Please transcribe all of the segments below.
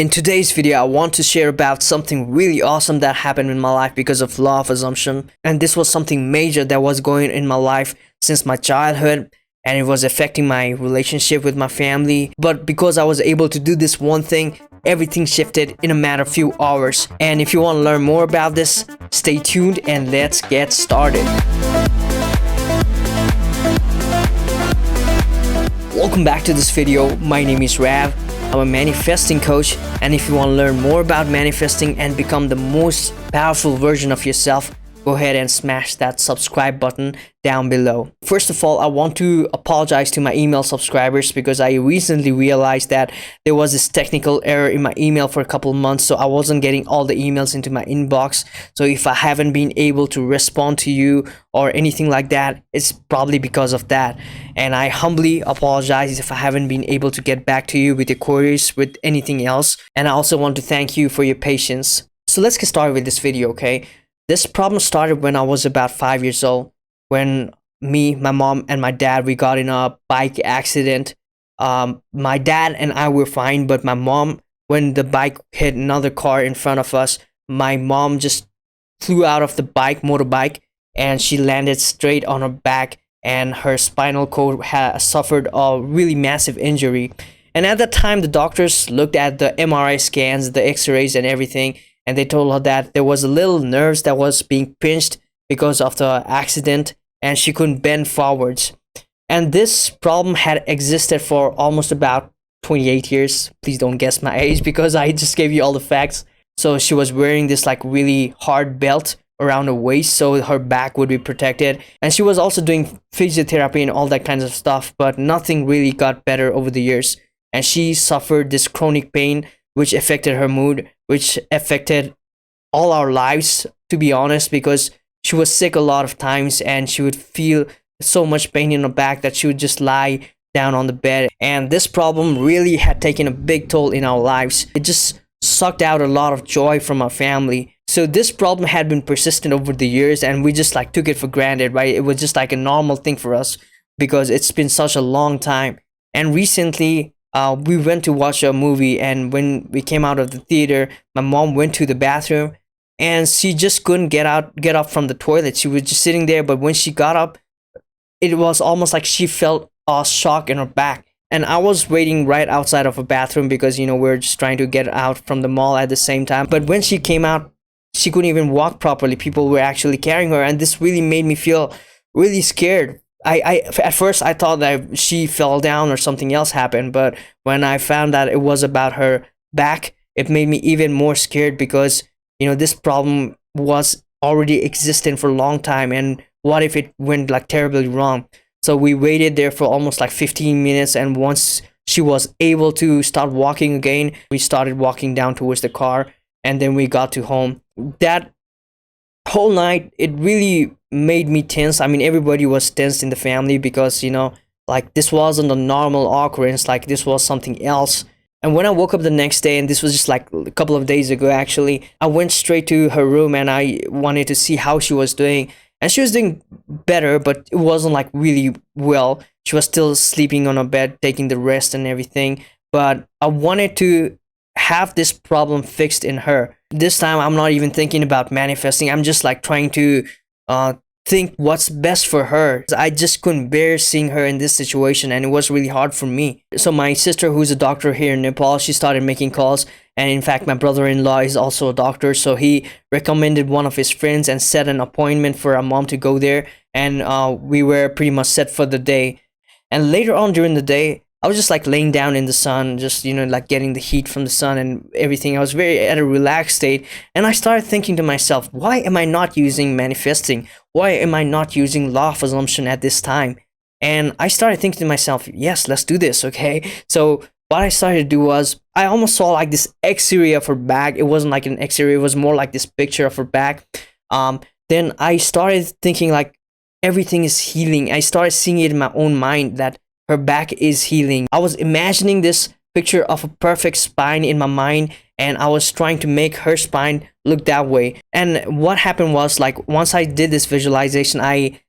In today's video, I want to share about something really awesome that happened in my life because of law of assumption. And this was something major that was going in my life since my childhood, and it was affecting my relationship with my family. But because I was able to do this one thing, everything shifted in a matter of few hours. And if you want to learn more about this, stay tuned and let's get started. Welcome back to this video. My name is Rav. I'm a manifesting coach, and if you want to learn more about manifesting and become the most powerful version of yourself, go ahead and smash that subscribe button down below. First of all, I want to apologize to my email subscribers because I recently realized that there was this technical error in my email for a couple of months, so I wasn't getting all the emails into my inbox. So if I haven't been able to respond to you or anything like that, it's probably because of that. And I humbly apologize if I haven't been able to get back to you with your queries, with anything else. And I also want to thank you for your patience. So let's get started with this video, okay? This problem started when I was about 5 years old, when me, my mom, and my dad, we got in a bike accident. My dad and I were fine, but my mom, when the bike hit another car in front of us, my mom just flew out of the motorbike, and she landed straight on her back, and her spinal cord suffered a really massive injury. And at that time, the doctors looked at the MRI scans, the x-rays, and everything, and they told her that there was a little nerves that was being pinched because of the accident, and she couldn't bend forwards. And this problem had existed for almost about 28 years. Please don't guess my age because I just gave you all the facts. So she was wearing this like really hard belt around her waist so her back would be protected, and she was also doing physiotherapy and all that kinds of stuff, but nothing really got better over the years. And she suffered this chronic pain which affected her mood, which affected all our lives, to be honest, because she was sick a lot of times and she would feel so much pain in her back that she would just lie down on the bed. And this problem really had taken a big toll in our lives. It just sucked out a lot of joy from our family. So this problem had been persistent over the years, and we just like took it for granted, right? It was just like a normal thing for us because it's been such a long time. And recently, we went to watch a movie, and when we came out of the theater, my mom went to the bathroom and she just couldn't get up from the toilet. She was just sitting there, but when she got up, it was almost like she felt a shock in her back. And I was waiting right outside of a bathroom because, you know, we're just trying to get out from the mall at the same time. But when she came out, she couldn't even walk properly. People were actually carrying her, and this really made me feel really scared. At first I thought that she fell down or something else happened, but when I found that it was about her back, it made me even more scared because, you know, this problem was already existing for a long time, and what if it went like terribly wrong? So we waited there for almost like 15 minutes, and once she was able to start walking again, we started walking down towards the car, and then we got to home. That whole night, it really made me tense. I mean, everybody was tense in the family because, you know, like this wasn't a normal occurrence, like this was something else. And when I woke up the next day, and this was just like a couple of days ago actually, I went straight to her room and I wanted to see how she was doing. And she was doing better, but it wasn't like really well. She was still sleeping on her bed, taking the rest and everything. But I wanted to have this problem fixed in her. This time I'm not even thinking about manifesting. I'm just like trying to think what's best for her. I just couldn't bear seeing her in this situation, and it was really hard for me. So my sister, who's a doctor here in Nepal, she started making calls, and in fact my brother-in-law is also a doctor, so he recommended one of his friends and set an appointment for our mom to go there, and we were pretty much set for the day. And later on during the day, I was just like laying down in the sun, just, you know, like getting the heat from the sun and everything. I was very at a relaxed state, and I started thinking to myself, why am I not using manifesting? Why am I not using law of assumption at this time? And I started thinking to myself, yes, let's do this, okay? So what I started to do was, I almost saw like this x-ray of her back. It wasn't like an x-ray, it was more like this picture of her back. Then I started thinking like everything is healing. I started seeing it in my own mind that her back is healing. I was imagining this picture of a perfect spine in my mind, and I was trying to make her spine look that way. And what happened was, like, once I did this visualization, I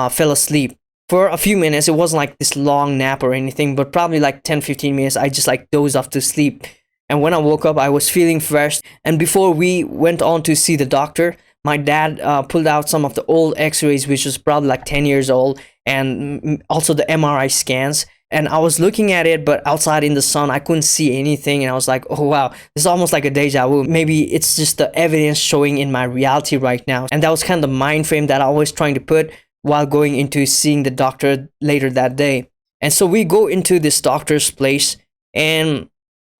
fell asleep for a few minutes. It wasn't like this long nap or anything, but probably like 10-15 minutes I just like dozed off to sleep. And when I woke up, I was feeling fresh. And before we went on to see the doctor, my dad pulled out some of the old x-rays, which was probably like 10 years old, and also the MRI scans. And I was looking at it, but outside in the sun, I couldn't see anything. And I was like, oh wow, this is almost like a deja vu. Maybe it's just the evidence showing in my reality right now. And that was kind of the mind frame that I was trying to put while going into seeing the doctor later that day. And so we go into this doctor's place, and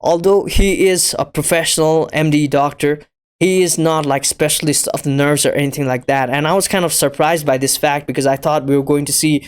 although he is a professional MD doctor, he is not like specialist of the nerves or anything like that. And I was kind of surprised by this fact, because I thought we were going to see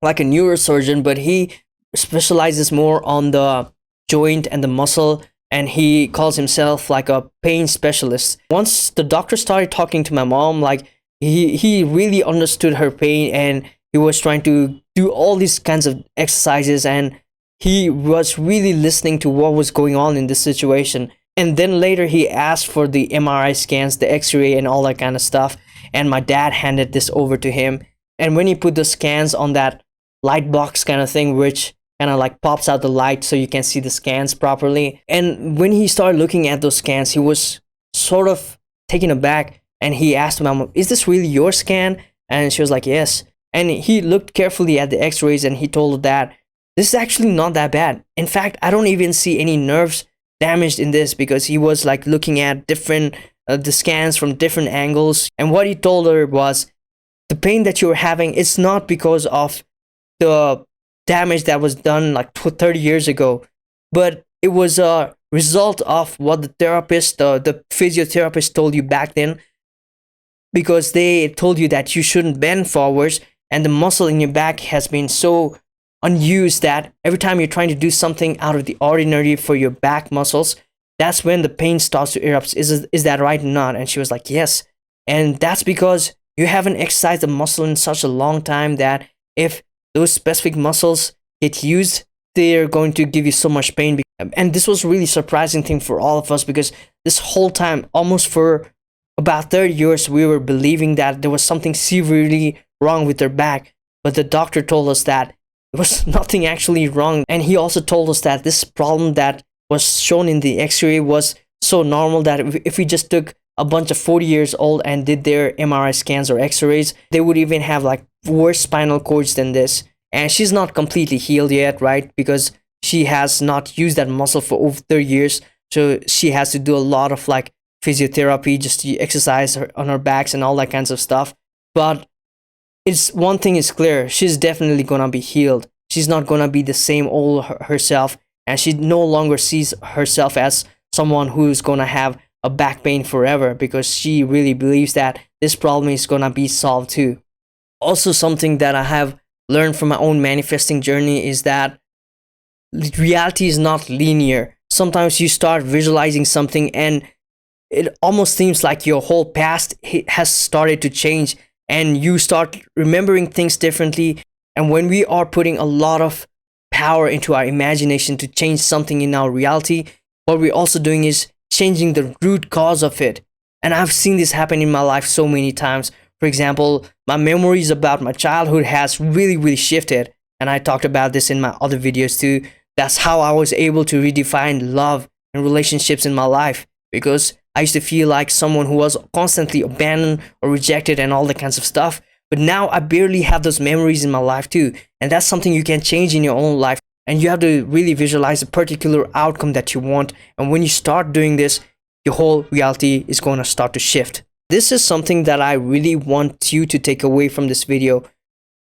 like a neurosurgeon, but he specializes more on the joint and the muscle, and he calls himself like a pain specialist. Once the doctor started talking to my mom, like he really understood her pain, and he was trying to do all these kinds of exercises, and he was really listening to what was going on in this situation. And then later he asked for the MRI scans, the x-ray, and all that kind of stuff, and my dad handed this over to him. And when he put the scans on that light box kind of thing, which kind of like pops out the light so you can see the scans properly, and when he started looking at those scans, he was sort of taken aback, and he asked my mom, is this really your scan? And she was like, yes. And he looked carefully at the x-rays, and he told her that this is actually not that bad. In fact, I don't even see any nerves damaged in this, because he was like looking at different the scans from different angles. And what he told her was, the pain that you're having, it's not because of the damage that was done like 30 years ago, but it was a result of what the therapist, the physiotherapist told you back then, because they told you that you shouldn't bend forwards, and the muscle in your back has been so unused that every time you're trying to do something out of the ordinary for your back muscles, that's when the pain starts to erupt. Is that right or not? And she was like, yes. And that's because you haven't exercised the muscle in such a long time that if those specific muscles get used, they're going to give you so much pain. And this was a really surprising thing for all of us, because this whole time, almost for about 30 years, we were believing that there was something severely wrong with their back. But the doctor told us that there was nothing actually wrong. And he also told us that this problem that was shown in the x-ray was so normal that if we just took a bunch of 40 years old and did their MRI scans or x-rays, they would even have like worse spinal cords than this. And she's not completely healed yet, right? Because she has not used that muscle for over 30 years. So she has to do a lot of like physiotherapy, just to exercise on her backs and all that kinds of stuff. But it's one thing is clear, she's definitely gonna be healed. She's not gonna be the same old herself, and she no longer sees herself as someone who's gonna have a back pain forever, because she really believes that this problem is gonna be solved too. Also, something that I have learned from my own manifesting journey is that reality is not linear. Sometimes you start visualizing something and it almost seems like your whole past has started to change, and you start remembering things differently. And when we are putting a lot of power into our imagination to change something in our reality, what we're also doing is changing the root cause of it. And I've seen this happen in my life so many times. For example, my memories about my childhood has really shifted, and I talked about this in my other videos too. That's how I was able to redefine love and relationships in my life, because I used to feel like someone who was constantly abandoned or rejected and all that kinds of stuff. But now I barely have those memories in my life too. And that's something you can change in your own life. And you have to really visualize a particular outcome that you want. And when you start doing this, your whole reality is going to start to shift. This is something that I really want you to take away from this video.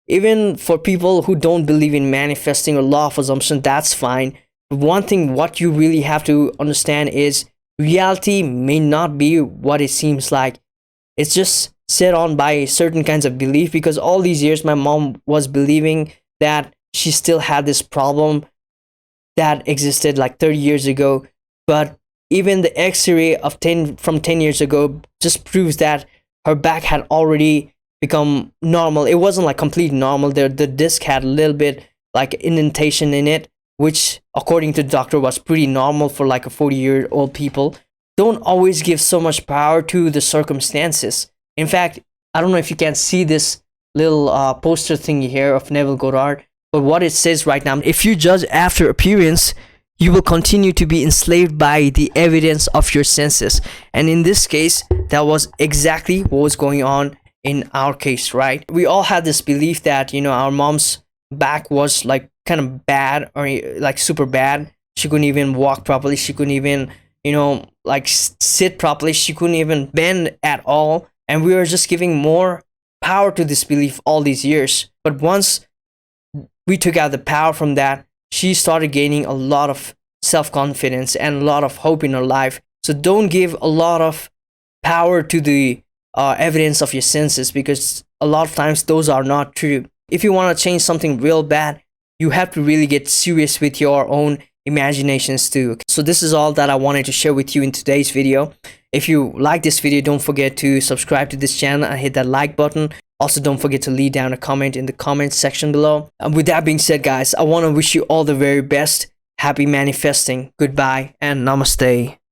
Even for people who don't believe in manifesting or law of assumption, that's fine. But one thing what you really have to understand is reality may not be what it seems like. It's just set on by certain kinds of belief, because all these years my mom was believing that she still had this problem that existed like 30 years ago. But even the x-ray of 10 years ago just proves that her back had already become normal. It wasn't like complete normal. The disc had a little bit like indentation in it, which according to the doctor was pretty normal for like a 40-year-old people. Don't always give so much power to the circumstances. In fact, I don't know if you can see this little poster thingy here of Neville, but what it says right now, if you judge after appearance, you will continue to be enslaved by the evidence of your senses. And in this case, that was exactly what was going on in our case, right? We all had this belief that, our mom's back was like kind of bad, or like super bad. She couldn't even walk properly. She couldn't even, like sit properly. She couldn't even bend at all. And we were just giving more power to this belief all these years. But once we took out the power from that, she started gaining a lot of self-confidence and a lot of hope in her life. So don't give a lot of power to the evidence of your senses, because a lot of times those are not true. If you want to change something real bad, you have to really get serious with your own imaginations too. So this is all that I wanted to share with you in today's video. If you like this video, don't forget to subscribe to this channel and hit that like button. Also, don't forget to leave down a comment in the comments section below. And with that being said, guys, I want to wish you all the very best. Happy manifesting. Goodbye and namaste.